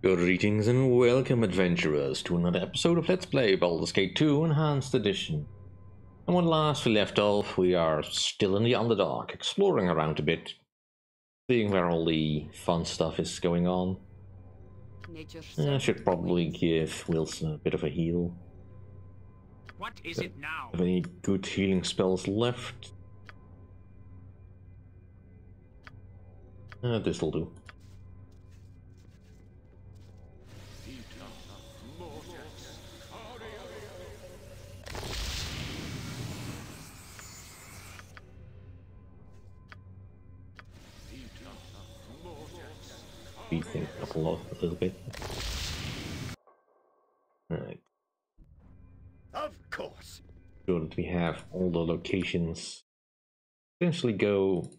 Greetings and welcome, adventurers, to another episode of Let's Play Baldur's Gate 2 Enhanced Edition. And when last we left off, we are still in the Underdark, exploring around a bit, seeing where all the fun stuff is going on. I should probably give Wilson a bit of a heal. What is it now? Have any good healing spells left? This'll do. Speed things up a little bit. Alright. Of course. Sure that we have all the locations essentially go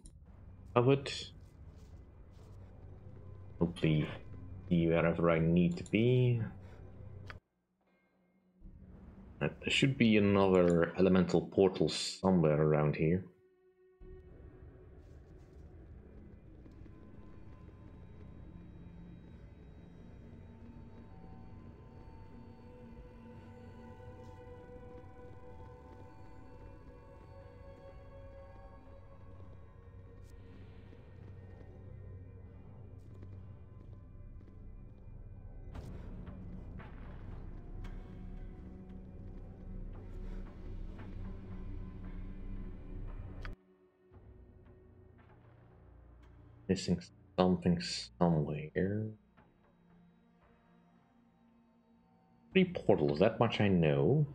covered. Hopefully see wherever I need to be. There should be another elemental portal somewhere around here. Missing something somewhere. 3 portals, that much I know.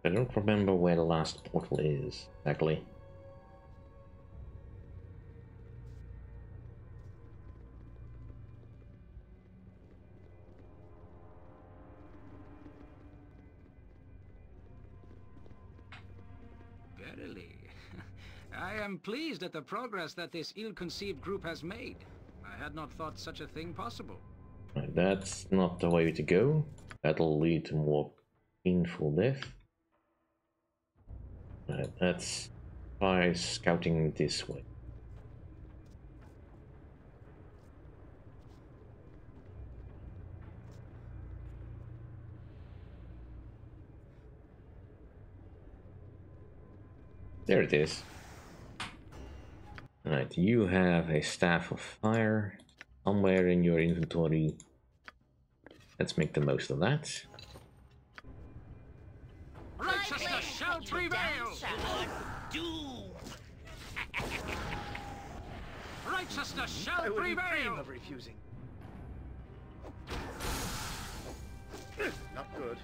I don't remember where the last portal is, exactly. Verily. I am pleased at the progress that this ill-conceived group has made. I had not thought such a thing possible. Right, that's not the way to go. That'll lead to more painful death. Right, let's try scouting this way. There it is. Alright, you have a Staff of Fire somewhere in your inventory. Let's make the most of that. Righteousness shall prevail! Righteousness shall prevail! Of refusing. Not good.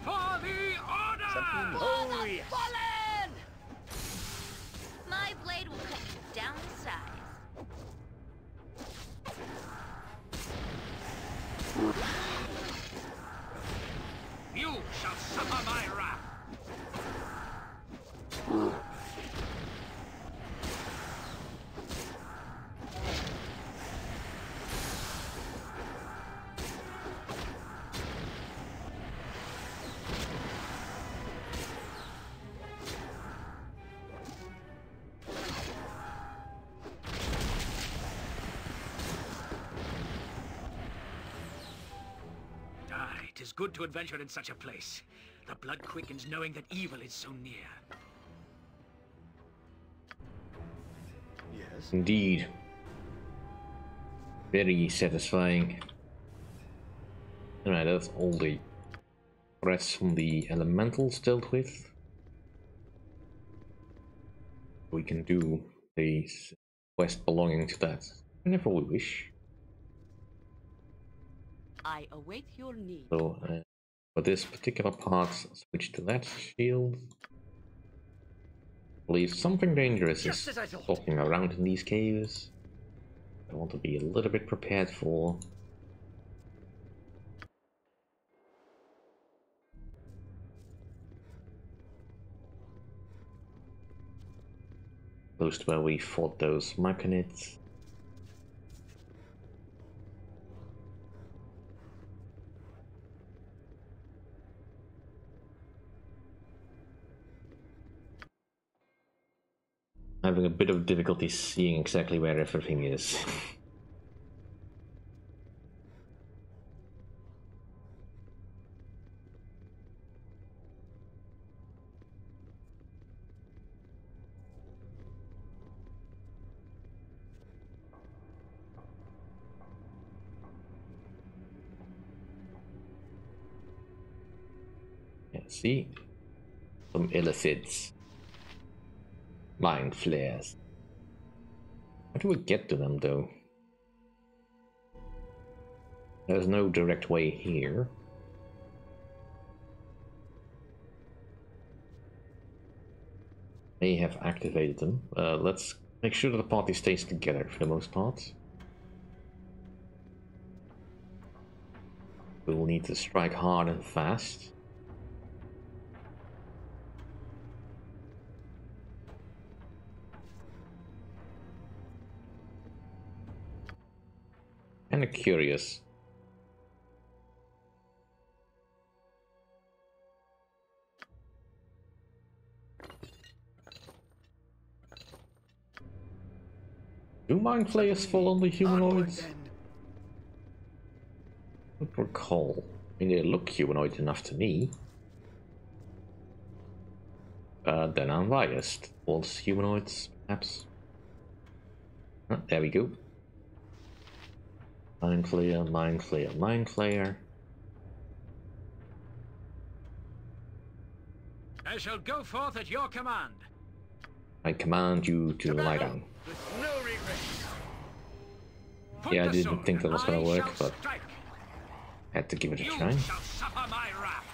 For the order! Something For the yes. fallen! My blade will cut you down to size. You shall suffer my wrath! It is good to adventure in such a place. The blood quickens knowing that evil is so near. Yes. Indeed. Very satisfying. Alright, that's all the threats from the elementals dealt with. We can do the quest belonging to that whenever we wish. I await your need. So, for this particular part, switch to that shield. I believe something dangerous Just is as I thought. stalking around in these caves. I want to be a little bit prepared for. Close to where we fought those machinids. Having a bit of difficulty seeing exactly where everything is. Yeah, see? Some illithids. Mind flares. How do we get to them though? There's no direct way here. May have activated them. Let's make sure that the party stays together for the most part. We will need to strike hard and fast. Kinda curious. Do mind flayers fall on the humanoids? I don't recall. I mean, they look humanoid enough to me. Then I'm biased. False humanoids, perhaps. Ah, there we go. Mind flayer, mind flayer, mind flayer. I shall go forth at your command. I command you to lie down. With no regrets. Yeah, I didn't think that was gonna work, but had to give it a try. You shall suffer my wrath.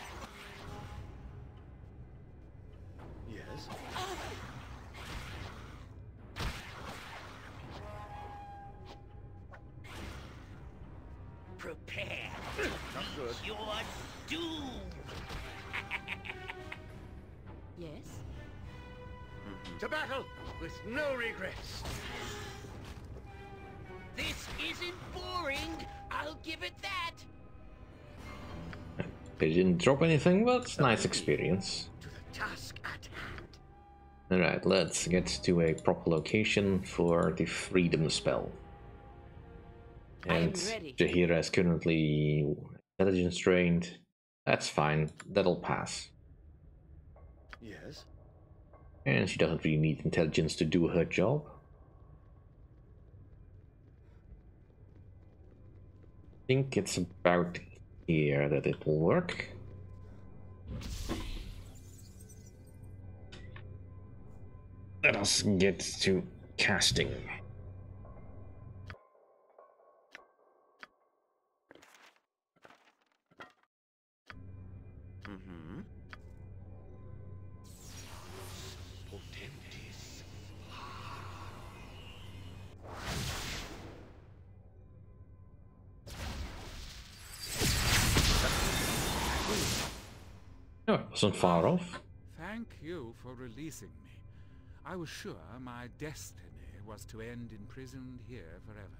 Yes. Prepare. Not good. Your doom. Yes? To battle with no regrets. This isn't boring. I'll give it that. They didn't drop anything, but it's nice experience. To the task at hand. Alright, let's get to a proper location for the freedom spell. And ready. Jaheira is currently intelligence drained. That's fine, that'll pass. Yes. And she doesn't really need intelligence to do her job. I think it's about here that it will work. Let us get to casting. Potentis. Oh, it wasn't far off. Thank you for releasing me. I was sure my destiny was to end imprisoned here forever.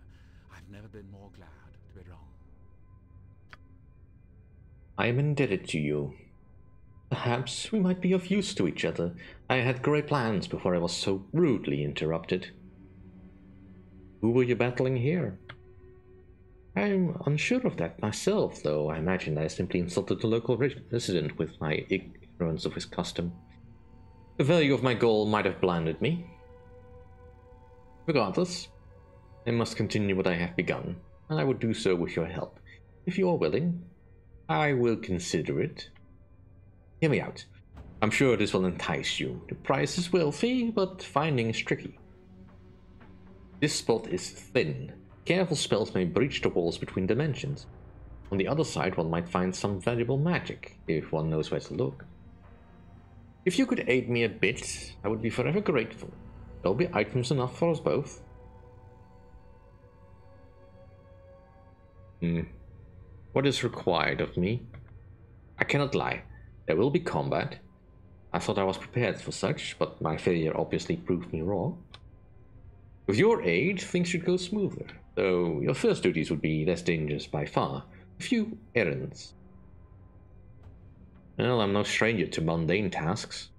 I've never been more glad to be wrong. I am indebted to you. Perhaps we might be of use to each other. I had great plans before I was so rudely interrupted. Who were you battling here? I'm unsure of that myself, though I imagine I simply insulted the local resident with my ignorance of his custom. The value of my goal might have blinded me. Regardless, I must continue what I have begun, and I would do so with your help. If you are willing, I will consider it. Hear me out. I'm sure this will entice you. The price is wealthy, but finding is tricky. This spot is thin. Careful spells may breach the walls between dimensions. On the other side, one might find some valuable magic, if one knows where to look. If you could aid me a bit, I would be forever grateful. There'll be items enough for us both. What is required of me? I cannot lie. There will be combat. I thought I was prepared for such, but my failure obviously proved me wrong. With your aid, things should go smoother, though your first duties would be less dangerous by far. A few errands. Well, I'm no stranger to mundane tasks.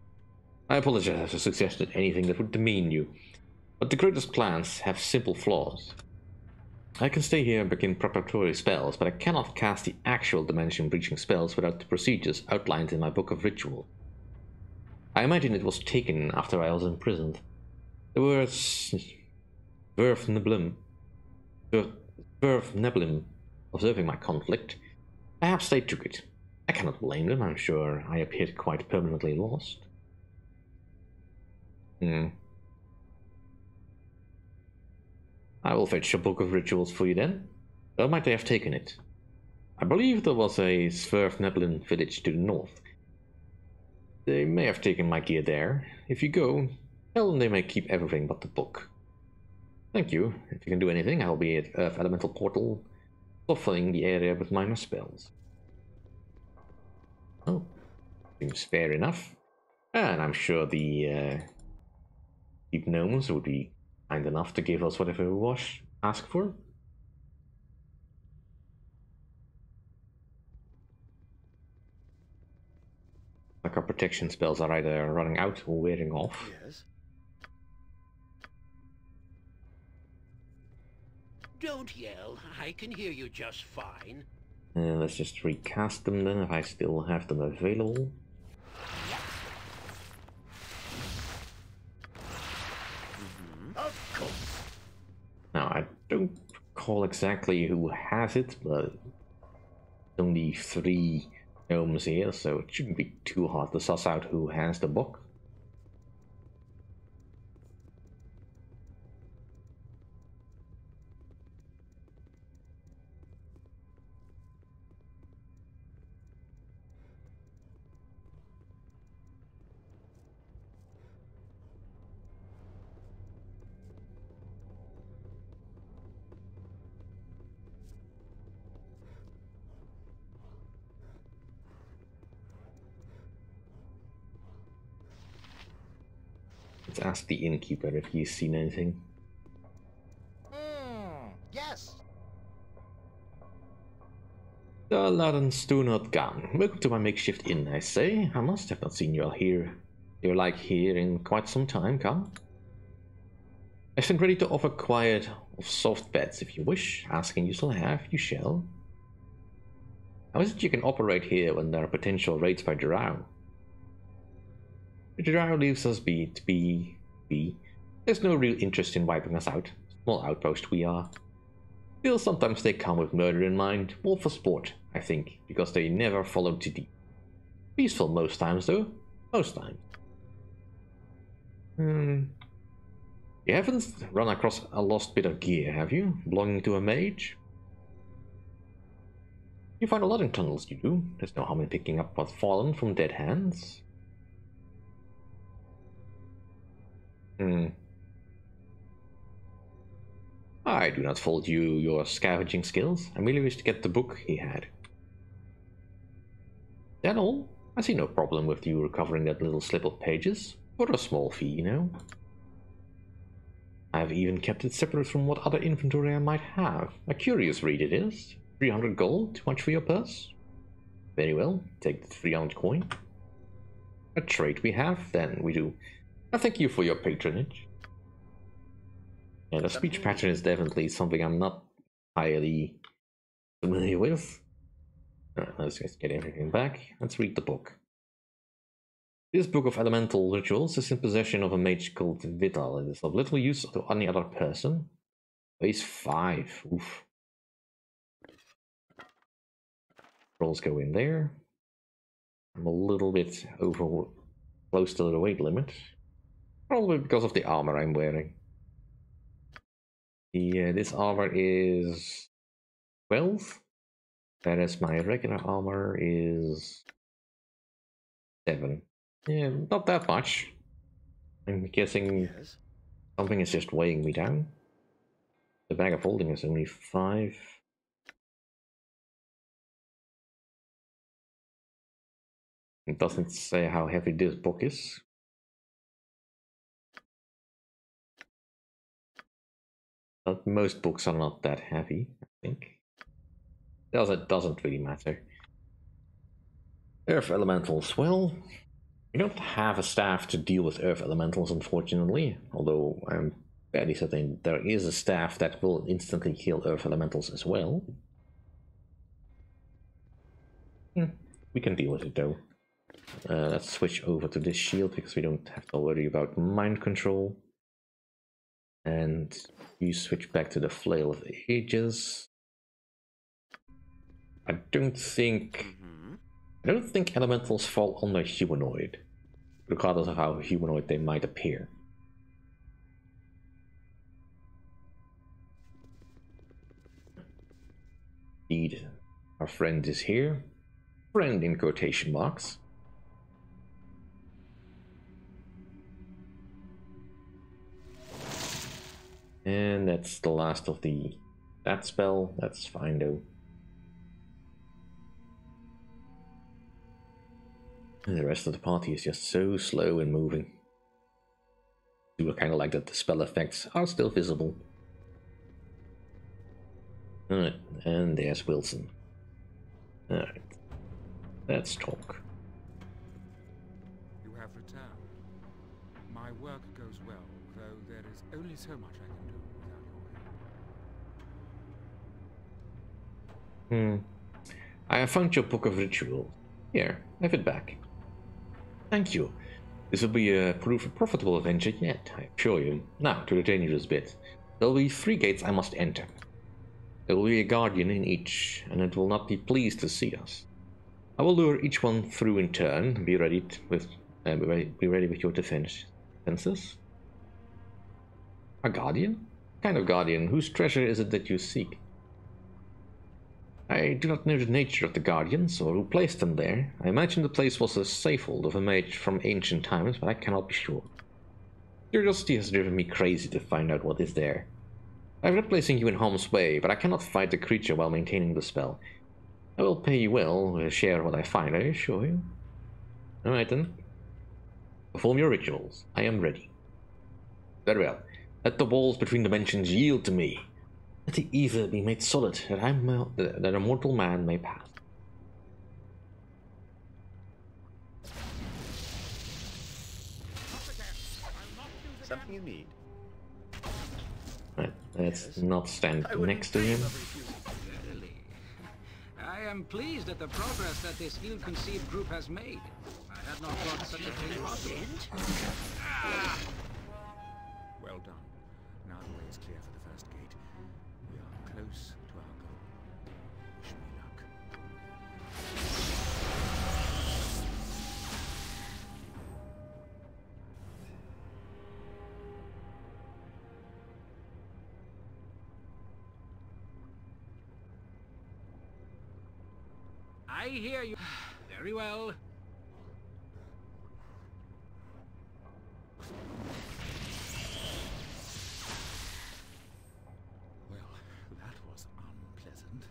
I apologize for suggesting anything that would demean you, but the greatest plans have simple flaws. I can stay here and begin preparatory spells, but I cannot cast the actual dimension-breaching spells without the procedures outlined in my book of ritual. I imagine it was taken after I was imprisoned. The words Verve Neblim observing my conflict. Perhaps they took it. I cannot blame them, I'm sure I appeared quite permanently lost. I will fetch a book of rituals for you then. Where might they have taken it? I believe there was a Sverf Neblin village to the north. They may have taken my gear there. If you go, tell them they may keep everything but the book. Thank you. If you can do anything, I'll be at Earth Elemental Portal, softening the area with minor spells. Oh, seems fair enough. And I'm sure the deep gnomes would be kind enough to give us whatever we ask for. Like our protection spells are either running out or wearing off. Yes. Don't yell. I can hear you just fine. Let's just recast them then, if I still have them available. Of course. Now, I don't recall exactly who has it, but only 3 gnomes here, so it shouldn't be too hard to suss out who has the book. Let's ask the innkeeper if he's seen anything. Yes. The Ladens do not gone. Welcome to my makeshift inn, I say. I must have not seen you all here. You're like here in quite some time, come. I stand ready to offer quiet or soft beds if you wish. Asking you shall have, you shall. How is it you can operate here when there are potential raids by Drow? The Drow leaves us be. There's no real interest in wiping us out. Small outpost we are. Still, sometimes they come with murder in mind, more for sport, I think, because they never follow too deep. Peaceful most times, though. Most times. You haven't run across a lost bit of gear, have you? Belonging to a mage? You find a lot in tunnels, you do. There's no harm in picking up what's fallen from dead hands. I do not fault your scavenging skills. I merely wish to get the book he had. That all? I see no problem with you recovering that little slip of pages. For a small fee, you know. I have even kept it separate from what other inventory I might have. A curious read it is. 300 gold, too much for your purse? Very well, take the 300 coin. A trade we have, then we do. I thank you for your patronage. Yeah, the speech pattern is definitely something I'm not highly familiar with. Alright, let's just get everything back. Let's read the book. This book of elemental rituals is in possession of a mage called Vital. It is of little use to any other person. Phase 5. Oof. Rolls go in there. I'm a little bit close to the weight limit. Probably because of the armor I'm wearing. This armor is 12, whereas my regular armor is 7. Yeah, not that much. I'm guessing something is just weighing me down. The bag of holding is only 5. It doesn't say how heavy this book is. But most books are not that heavy, I think. Doesn't really matter. Earth elementals, well, We don't have a staff to deal with earth elementals, unfortunately, although I'm fairly certain there is a staff that will instantly kill earth elementals as well. We can deal with it though. Let's switch over to this shield because we don't have to worry about mind control. And you switch back to the Flail of Ages. I don't think elementals fall under humanoid, regardless of how humanoid they might appear. Indeed, our friend is here. Friend in quotation marks. And that's the last of that spell. That's fine though. And the rest of the party is just so slow in moving. We were kind of like that the spell effects are still visible. Alright, and there's Wilson. Alright, let's talk. You have returned. My work goes well, though there is only so much I can do without your help. I have found your book of rituals. Here, have it back. Thank you. This will be a profitable adventure yet, I assure you. Now, to the dangerous bit. There will be 3 gates I must enter. There will be a guardian in each, and it will not be pleased to see us. I will lure each one through in turn. Be ready with your defenses. A guardian? What kind of guardian? Whose treasure is it that you seek? I do not know the nature of the guardians, or who placed them there. I imagine the place was a safehold of a mage from ancient times, but I cannot be sure. Curiosity has driven me crazy to find out what is there. I am not placing you in harm's way, but I cannot fight the creature while maintaining the spell. I will pay you well, share what I find, I assure you. Alright then. Perform your rituals. I am ready. Very well. Let the walls between dimensions yield to me. Let the ether be made solid, that a mortal man may pass. Something you need? Right, let's not stand next to him. Really? I am pleased at the progress that this ill-conceived group has made. I had not thought such a thing possible. Well done. Now the way is clear for the first gate. We are close to our goal. Wish me luck. I hear you. Very well. Well, that was unpleasant.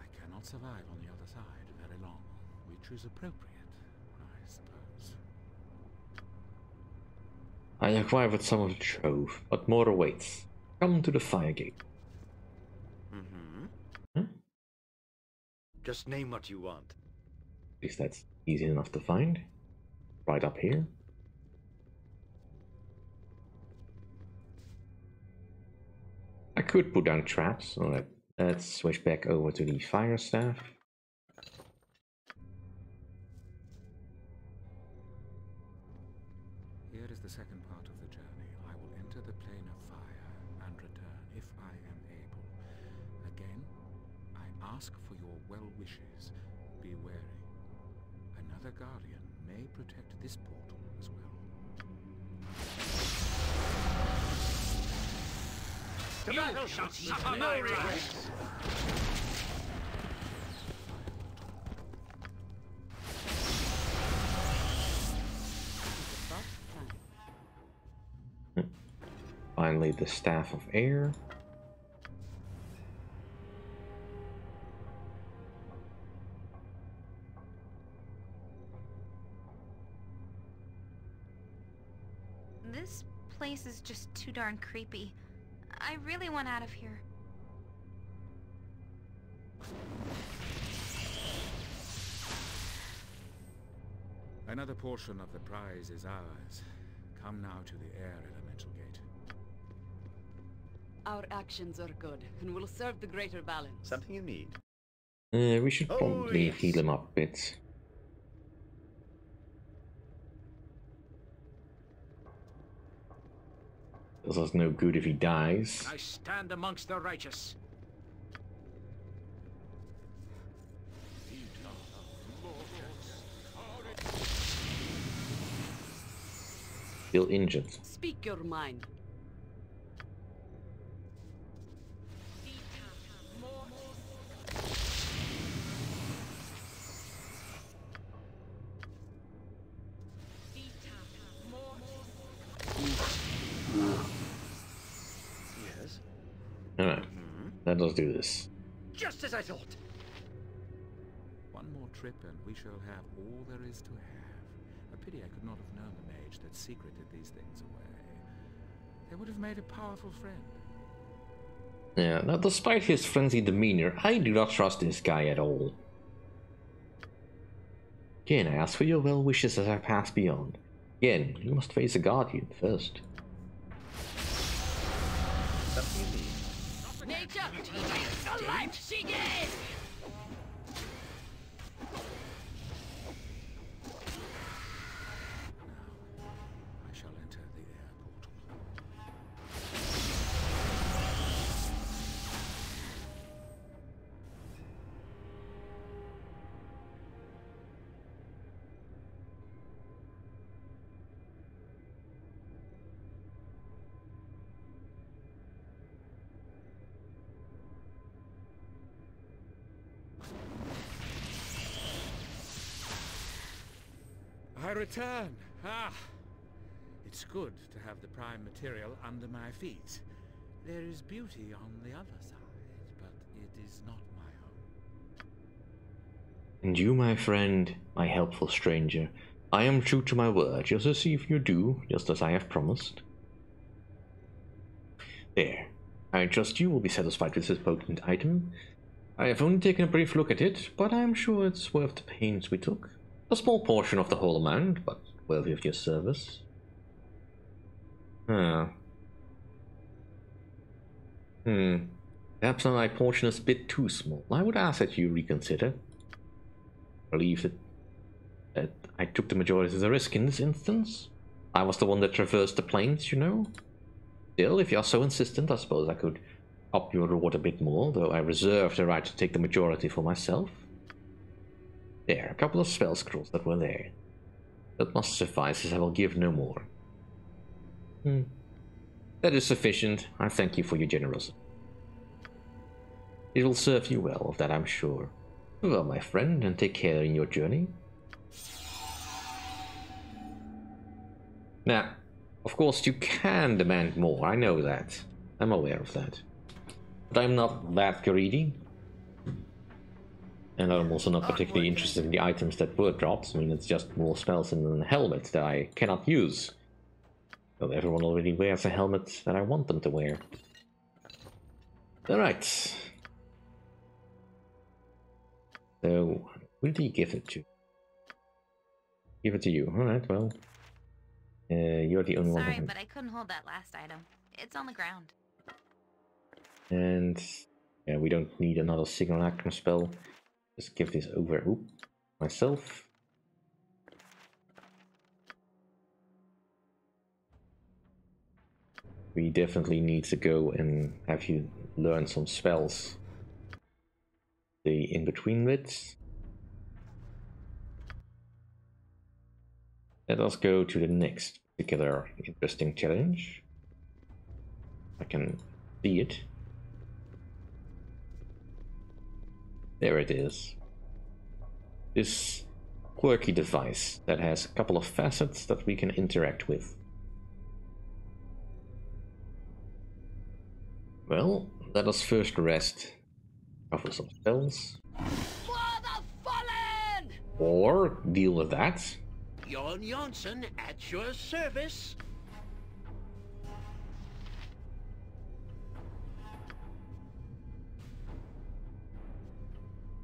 I cannot survive on the other side very long, which is appropriate, I suppose. I acquired some of the trove, but more awaits. Come to the fire gate. Just name what you want. At least that's easy enough to find. Right up here. I could put down traps. Alright, let's switch back over to the fire staff. Here is the second part of the journey. I will enter the plane of fire and return if I am able. Again, I ask for your well wishes. Be wary. Another guardian may protect this portal as well. To battle shall suffer no regrets. Finally, the Staff of Air. This place is just too darn creepy. I really want out of here. Another portion of the prize is ours. Come now to the air elemental gate. Our actions are good, and will serve the greater balance. Something you need? We should probably yes. heal him up a bit. Does us no good if he dies. I stand amongst the righteous. Still injured. Speak your mind. Yes. Alright, let us do this. Just as I thought. One more trip and we shall have all there is to have. A pity I could not have known the mage that secreted these things away. They would have made a powerful friend. Yeah, now despite his frenzied demeanor, I do not trust this guy at all. Again, I ask for your well wishes as I pass beyond. Again, you must face a guardian first. Something you need? Nature! The light she gave! I shall enter the air portal. I return. It's good to have the prime material under my feet. There is beauty on the other side, but it is not my own. And you, my friend, my helpful stranger, I am true to my word, just as if you do, just as I have promised. There. I trust you will be satisfied with this potent item. I have only taken a brief look at it, but I am sure it's worth the pains we took. A small portion of the whole amount, but worthy of your service. Perhaps my portion is a bit too small. I would ask that you reconsider. I believe that I took the majority of the risk in this instance. I was the one that traversed the plains, you know. Still, if you are so insistent, I suppose I could up your reward a bit more, though I reserve the right to take the majority for myself. There, a couple of spell scrolls that were there. That must suffice, as I will give no more. That is sufficient. I thank you for your generosity. It will serve you well, of that I'm sure. Well, my friend, and take care in your journey. Now, of course, you can demand more, I know that. I'm aware of that. But I'm not that greedy. And I'm also not particularly interested in the items that were dropped. I mean, it's just more spells and a helmet that I cannot use. Well, everyone already wears a helmet that I want them to wear. Alright. So, who do you give it to? Give it to you. Alright, well. You're the only one. Sorry, but I couldn't hold that last item. It's on the ground. And yeah, we don't need another signal action spell. Just give this over myself. We definitely need to go and have you learn some spells. The in-between bits. Let us go to the next particular interesting challenge. I can see it. There it is. This quirky device that has a couple of facets that we can interact with. Well, let us first rest. Cover some spells. For the fallen! Or deal with that. Jon Jonsson at your service.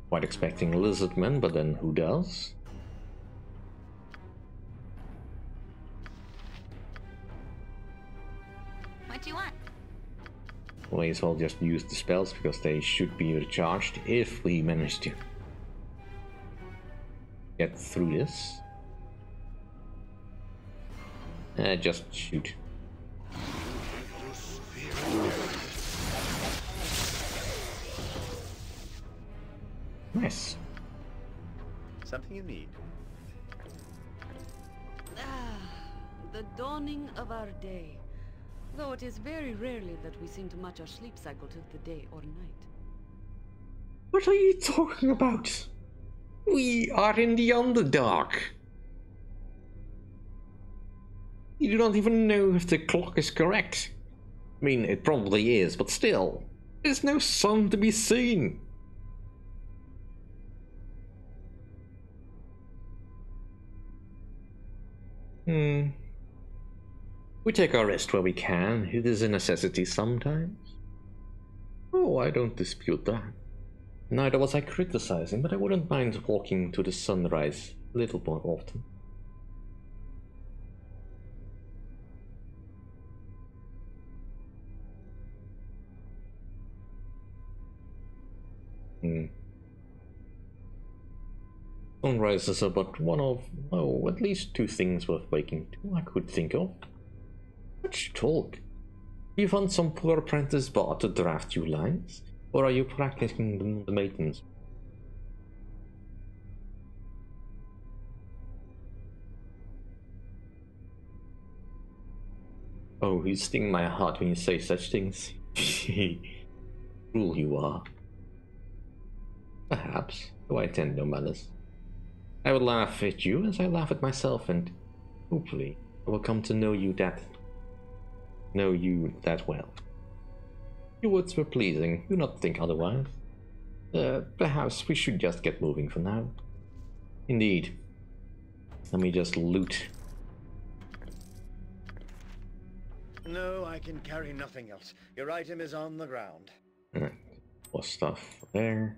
Quite expecting lizardmen, but then who does? What do you want? May as well just use the spells because they should be recharged if we manage to get through this. Just shoot. Nice. Something you need. The dawning of our day. Though it is very rarely that we seem to match our sleep cycle to the day or night. What are you talking about? We are in the Underdark. You do not even know if the clock is correct. I mean, it probably is, but still, there's no sun to be seen. We take our rest where we can. It is a necessity sometimes. Oh, I don't dispute that. Neither was I criticizing, but I wouldn't mind walking to the sunrise a little more often. Sunrises are but one of, oh, at least two things worth waking to I could think of. Much talk. You found some poor apprentice bard to draft you lines, or are you practicing the maintenance? Oh, you sting my heart when you say such things. Cruel you are. Perhaps, though I intend no malice. I will laugh at you as I laugh at myself, and hopefully I will come to know you that well. Your words were pleasing, do not think otherwise. Perhaps we should just get moving for now. Indeed. Let me just loot. No, I can carry nothing else. Your item is on the ground. More stuff there.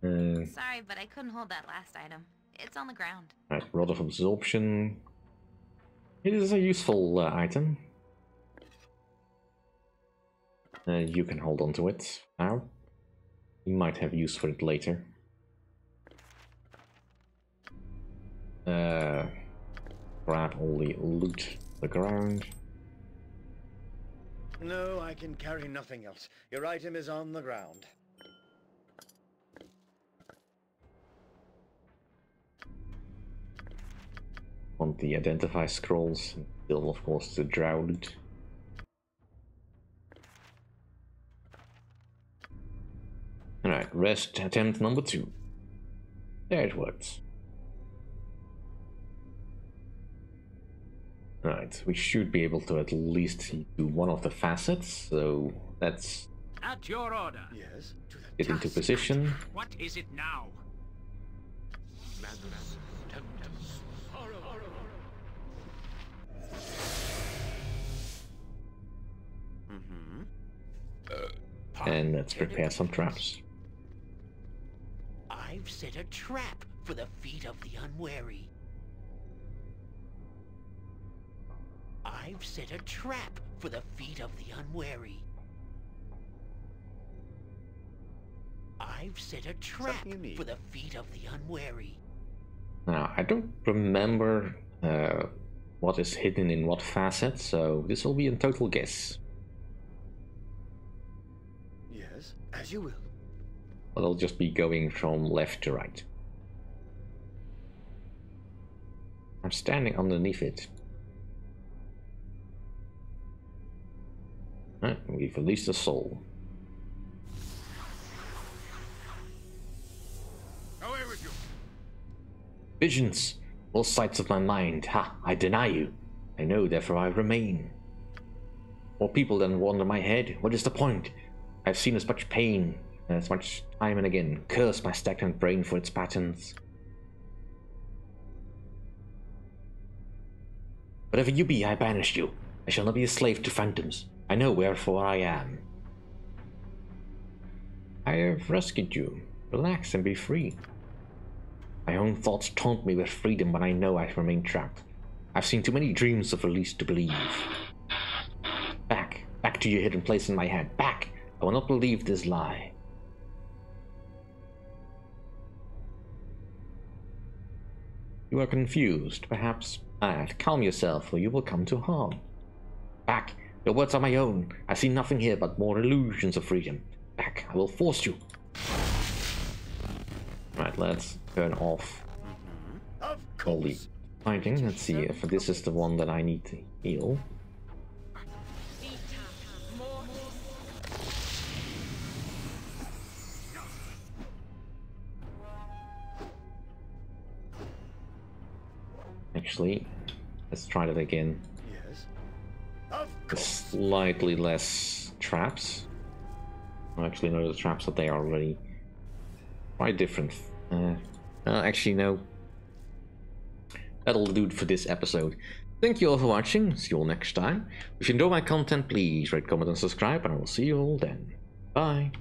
Sorry, but I couldn't hold that last item. It's on the ground. Right, Rod of Absorption. It is a useful item. You can hold on to it now. You might have use for it later. Grab all the loot on the ground. No, I can carry nothing else. Your item is on the ground. Want the identify scrolls, and still of course the drow loot. Alright, rest attempt number 2. There it works. Alright, we should be able to at least do one of the facets, so let's At your order. Yes. get into position. What is it now? And let's prepare some traps. I've set a trap for the feet of the unwary. I've set a trap for the feet of the unwary. I've set a trap for the feet of the unwary. Now, I don't remember what is hidden in what facet, so this will be a total guess. Yes, as you will. But I'll just be going from left to right. I'm standing underneath it. Right, we've released a soul. Away with you. Visions! All sights of my mind. Ha! I deny you. I know, therefore I remain. More people than wander my head. What is the point? I've seen as much pain, as much time and again. Curse my stagnant brain for its patterns. Whatever you be, I banish you. I shall not be a slave to phantoms. I know wherefore I am. I have rescued you. Relax and be free. My own thoughts taunt me with freedom when I know I remain trapped. I've seen too many dreams of release to believe. to your hidden place in my head. Back! I will not believe this lie. You are confused, perhaps mad. Calm yourself, or you will come to harm. Back! Your words are my own. I see nothing here but more illusions of freedom. Back! I will force you. Right, let's turn off all the fighting. Let's see if this is the one that I need to heal. Actually, let's try that again. Yes. With slightly less traps. Actually, no, the traps that they are already quite different. Actually, no. That'll do it for this episode. Thank you all for watching. See you all next time. If you enjoy my content, please rate, comment, and subscribe, and I will see you all then. Bye.